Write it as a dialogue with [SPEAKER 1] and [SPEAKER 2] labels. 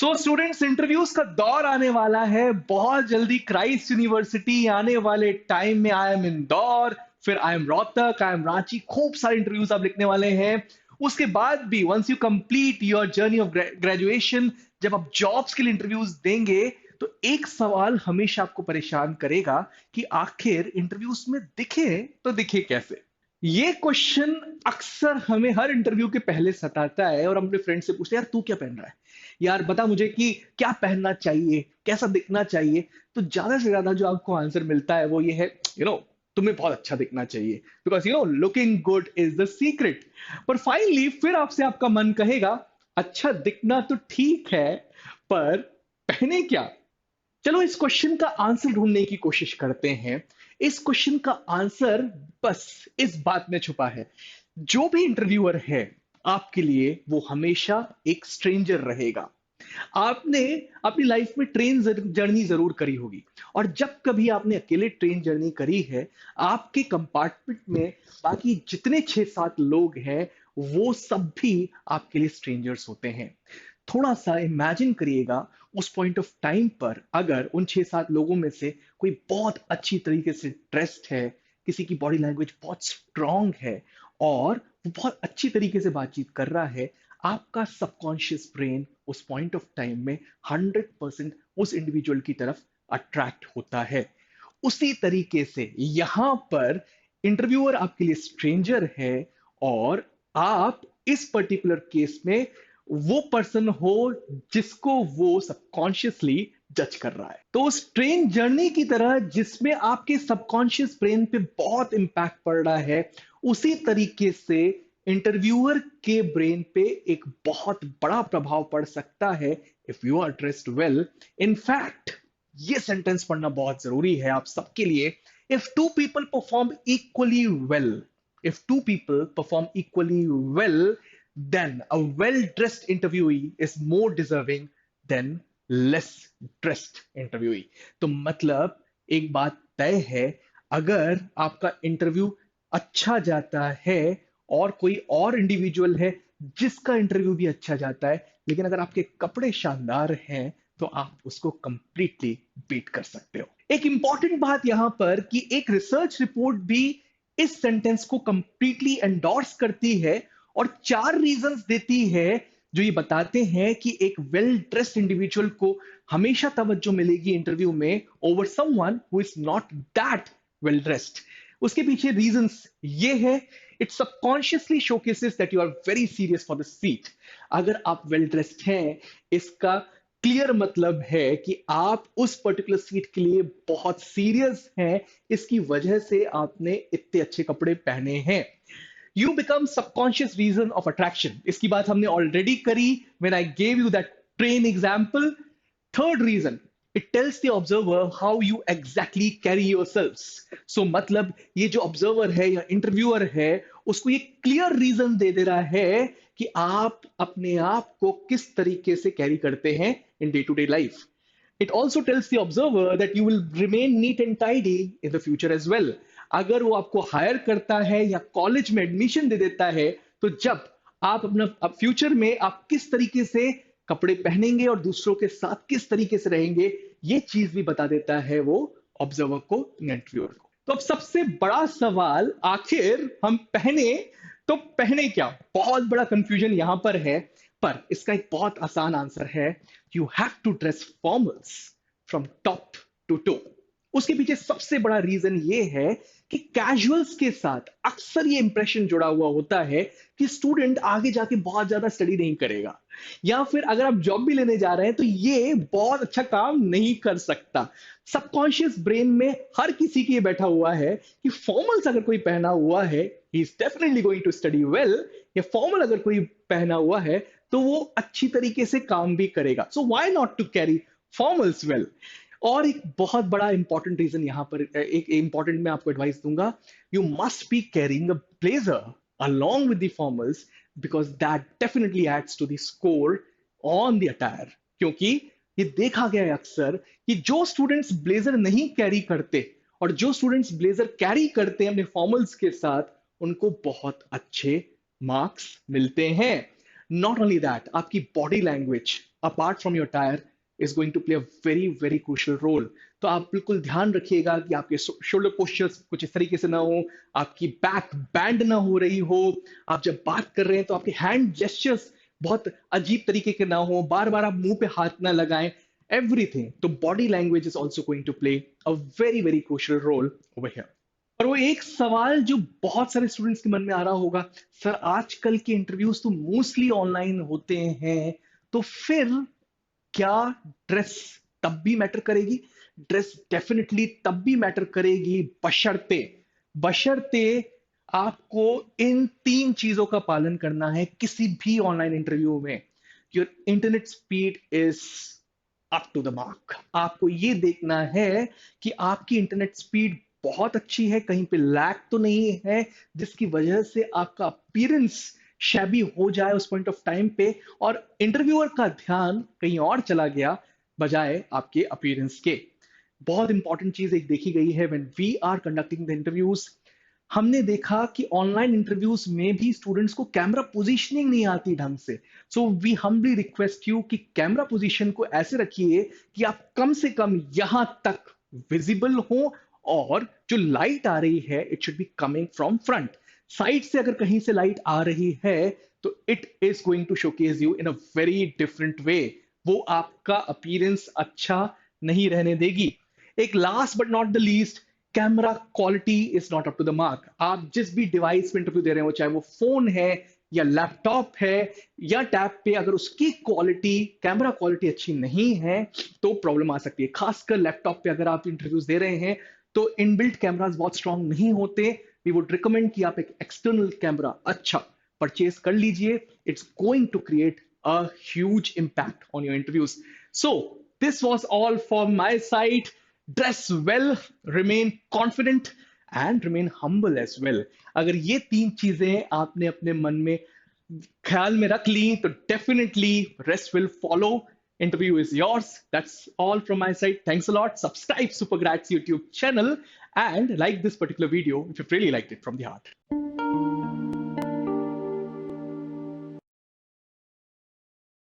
[SPEAKER 1] So students, interviews का दौर आने वाला है बहुत जल्दी। क्राइस्ट यूनिवर्सिटी आने वाले टाइम में आई एम इंदौर, फिर I am Rohtak, I am Ranchi, खूब सारे इंटरव्यूज आप लिखने वाले हैं। उसके बाद भी once you complete your journey of graduation, जब आप जॉब्स के लिए इंटरव्यूज देंगे, तो एक सवाल हमेशा आपको परेशान करेगा कि आखिर इंटरव्यूज में दिखे तो दिखे कैसे। ये क्वेश्चन अक्सर हमें हर इंटरव्यू के पहले सताता है और हम अपने फ्रेंड से पूछते हैं, यार तू क्या पहन रहा है, यार बता मुझे कि क्या पहनना चाहिए, कैसा दिखना चाहिए। तो ज्यादा से ज्यादा जो आपको आंसर मिलता है वो ये है, तुम्हें बहुत अच्छा दिखना चाहिए, because looking good is the secret. पर फाइनली फिर आपसे आपका मन कहेगा, अच्छा दिखना तो ठीक है, पर पहने क्या। चलो इस क्वेश्चन का आंसर ढूंढने की कोशिश करते हैं। इस क्वेश्चन का आंसर बस इस बात में छुपा है, जो भी इंटरव्यूअर है आपके लिए वो हमेशा एक स्ट्रेंजर रहेगा। आपने अपनी लाइफ में ट्रेन जर्नी जरूर करी होगी, और जब कभी आपने अकेले ट्रेन जर्नी करी है, आपके कंपार्टमेंट में बाकी जितने 6-7 लोग हैं वो सब भी आपके लिए स्ट्रेंजर्स होते हैं। थोड़ा सा इमेजिन करिएगा, उस पॉइंट ऑफ टाइम पर अगर उन 6-7 लोगों में से कोई बहुत अच्छी तरीके से ड्रेस्ड है, किसी की बॉडी लैंग्वेज बहुत स्ट्रांग है और वो बहुत अच्छी तरीके से बातचीत कर रहा है, आपका सबकॉन्शियस ब्रेन उस पॉइंट ऑफ टाइम में 100% उस इंडिविजुअल की तरफ अट्रैक्ट होता है। उसी तरीके से यहां पर इंटरव्यूअर आपके लिए स्ट्रेंजर है, और आप इस पर्टिकुलर केस में वो पर्सन हो जिसको वो सबकॉन्शियसली जज कर रहा है। तो उस ट्रेन जर्नी की तरह जिसमें आपके सबकॉन्शियस ब्रेन पे बहुत इंपैक्ट पड़ रहा है, उसी तरीके से इंटरव्यूअर के ब्रेन पे एक बहुत बड़ा प्रभाव पड़ सकता है if you are dressed well. In fact ये सेंटेंस पढ़ना बहुत जरूरी है आप सबके लिए। If two people perform equally well, if two people perform equally well, then a well dressed interviewee is more deserving than less dressed interviewee। तो मतलब एक बात तय है, अगर आपका इंटरव्यू अच्छा जाता है और कोई और इंडिविजुअल है जिसका इंटरव्यू भी अच्छा जाता है, लेकिन अगर आपके कपड़े शानदार हैं तो आप उसको कंप्लीटली बीट कर सकते हो। एक इंपॉर्टेंट बात यहां पर कि एक रिसर्च रिपोर्ट भी इस सेंटेंस को कंप्लीटली एंडोर्स करती है और 4 रीजंस देती है जो ये बताते हैं कि एक वेल ड्रेस्ड इंडिविजुअल को हमेशा तवज्जो मिलेगी इंटरव्यू में over someone who is not that well dressed. उसके पीछे रीजंस ये है, it subconsciously showcases that you are very serious for the seat. अगर आप वेल ड्रेस्ड हैं, इसका क्लियर मतलब है कि आप उस पर्टिकुलर सीट के लिए बहुत सीरियस हैं, इसकी वजह से आपने इतने अच्छे कपड़े पहने हैं। You become subconscious reason of attraction, इसकी बात हमने ऑलरेडी करी when I gave you that train example. Third reason, it tells the observer how you exactly carry yourselves. So मतलब ये जो ऑब्जर्वर है या इंटरव्यूअर है, उसको ये क्लियर रीजन दे दे रहा है कि आप अपने आप को किस तरीके से कैरी करते हैं in day-to-day life. It also tells the observer that you will remain neat and tidy in the future as well. अगर वो आपको हायर करता है या कॉलेज में एडमिशन दे देता है, तो जब आप अपना फ्यूचर में आप किस तरीके से कपड़े पहनेंगे और दूसरों के साथ किस तरीके से रहेंगे, ये चीज भी बता देता है वो ऑब्जर्वर को, इंटरव्यूअर को। तो अब सबसे बड़ा सवाल, आखिर हम पहने तो पहने क्या। बहुत बड़ा कंफ्यूजन यहां पर है, पर इसका एक बहुत आसान आंसर है, you have to dress formals from top to toe. उसके पीछे सबसे बड़ा रीजन ये है कि कैजुअल्स के साथ अक्सर ये इंप्रेशन जुड़ा हुआ होता है कि स्टूडेंट आगे जाके बहुत ज्यादा स्टडी नहीं करेगा, या फिर अगर आप जॉब भी लेने जा रहे हैं तो ये बहुत अच्छा काम नहीं कर सकता। सबकॉन्शियस ब्रेन में हर किसी के ये बैठा हुआ है कि फॉर्मल्स अगर कोई पहना हुआ है, he is definitely going to study well, या फॉर्मल अगर कोई पहना हुआ है तो वो अच्छी तरीके से काम भी करेगा। So why not to carry formals well. और एक बहुत बड़ा इंपॉर्टेंट रीजन यहां पर, एक इंपॉर्टेंट मैं आपको एडवाइस दूंगा, you must be carrying a blazer along with the formals, because that definitely adds to the score on the attire। क्योंकि ये देखा गया है अक्सर कि जो स्टूडेंट्स ब्लेजर नहीं कैरी करते और जो स्टूडेंट्स ब्लेजर कैरी करते हैं अपने फॉर्मल्स के साथ, उनको बहुत अच्छे मार्क्स मिलते हैं। नॉट ओनली दैट, आपकी body language apart from your attire is going to play a very very crucial role. तो आप बिल्कुल ध्यान रखिएगा कि आपके शोल्डर पोस्चर्स कुछ इस तरीके से ना हो, आपकी बैक बैंड ना हो रही हो, आप जब बात कर रहे हैं तो आपके हैंड जेस्चर्स बहुत अजीब तरीके के ना हो, बार बार आप मुंह पे हाथ ना लगाएं, एवरीथिंग. तो body language is also going to play a very very crucial role over here. और वो एक सवाल जो बहुत सारे स्टूडेंट्स के मन में आ रहा होगा, सर आजकल के इंटरव्यूज तो मोस्टली ऑनलाइन होते हैं, तो फिर क्या ड्रेस तब भी मैटर करेगी? ड्रेस डेफिनेटली तब भी मैटर करेगी, बशर्ते बशर्ते आपको इन 3 चीजों का पालन करना है किसी भी ऑनलाइन इंटरव्यू में. Your internet speed is up to the mark. आपको ये देखना है कि आपकी इंटरनेट स्पीड बहुत अच्छी है, कहीं पे लैग तो नहीं है जिसकी वजह से आपका अपीयरेंस शैबी हो जाए उस पॉइंट ऑफ टाइम पे, और इंटरव्यूअर का ध्यान कहीं और चला गया बजाय आपके अपीयरेंस के. बहुत इंपॉर्टेंट चीज एक देखी गई है when we are conducting the interviews. हमने देखा कि ऑनलाइन इंटरव्यूज में भी स्टूडेंट्स को कैमरा पोजीशनिंग नहीं आती ढंग से. So we humbly request you कि कैमरा पोजीशन को ऐसे रखिए कि आप कम से कम यहां तक विजिबल हो, और जो लाइट आ रही है it should be coming from front. Side से अगर कहीं से लाइट आ रही है तो it is going to showcase you in a very different way. वो आपका अपीयरेंस अच्छा नहीं रहने देगी. एक last but not the least, camera quality is not up to the mark. आप जिस भी डिवाइस पे इंटरव्यू दे रहे हो, चाहे वो फोन है या लैपटॉप है या टैब पे, अगर उसकी क्वालिटी कैमरा क्वालिटी अच्छी नहीं है तो प्रॉब्लम आ सकती है. खासकर लैपटॉप पे अगर आप इंटरव्यूज दे रहे हैं तो इनबिल्ट कैमरास बहुत स्ट्रांग नहीं होते. वी वुड रिकमेंड कि आप एक एक्सटर्नल कैमरा अच्छा परचेज कर लीजिए. It's going to create a huge impact on your interviews. So this was all from my side. Dress well, remain confident and remain humble as well. अगर ये 3 चीजें आपने अपने मन में ख्याल में रख ली तो definitely rest will follow. Interview is yours. That's all from my side. Thanks a lot. Subscribe Supergrads YouTube channel and like this particular video if you really liked it from the heart.